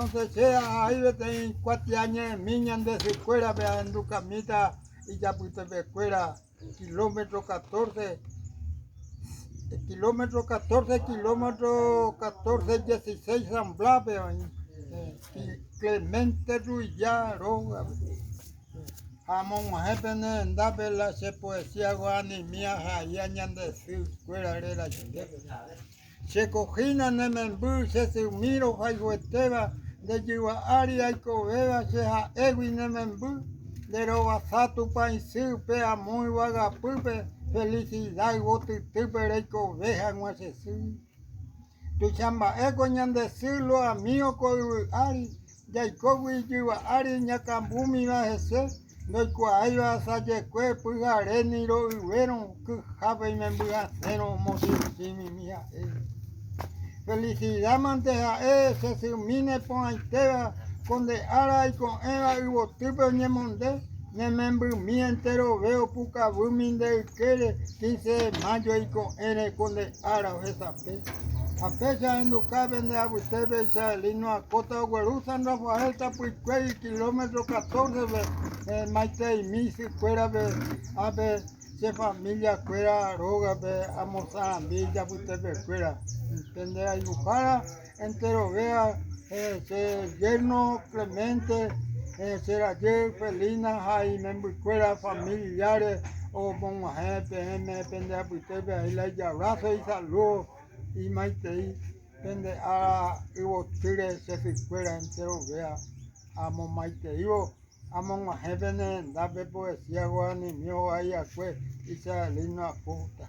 Entonces, sea ahí vete 4 años, miñan de su escuela, vean tu camita y ya puse de escuela, kilómetro 14, kilómetro 14, kilómetro 14, 16 San Blas, vean, Clemente Ruilla, Roga, Jamón Jepene, Ndabela, se poesía guani, mía, jayañan de su escuela, era se cojina nemembu, se miro, jaihueteba, de Jiwa Aria y Coveba, se ha egui nemembu, de Robasatu Painsu, pea muy vagapupe, felicidad y botutupe, reico veja, guasesu. Tu chamba ego ñandesilo a mío con Ari, Jacob y Jiwa Ari, ñacambumi va a ser. No cuaiva sayecue pujareni ro uero que jave y me embuga cero motivimi mía. Felicidad manteja ese se mine pon aiteva con de ara y con eva y botupe ñemonde ne membru mi entero veo puca bumin de quere 15 de mayo y con ere con de ara esa pe. A fecha en Ducabe de Abutebe Salino a Cota Guaruza no Rafael Tapuicuey kilómetro 14 Maite y Misi fuera a ver se familia fuera roga ve a Mozambique Abutebe fuera entender a Yujara entero vea se yerno Clemente será ayer Felina Jaime fuera familiares o monje PM pende Abutebe ahí la abrazo y salud y maite pende a iwo tire se fuera entero vea amo maite iwo amo majebene dabe poesía guani mío ahí fue y se lino a puta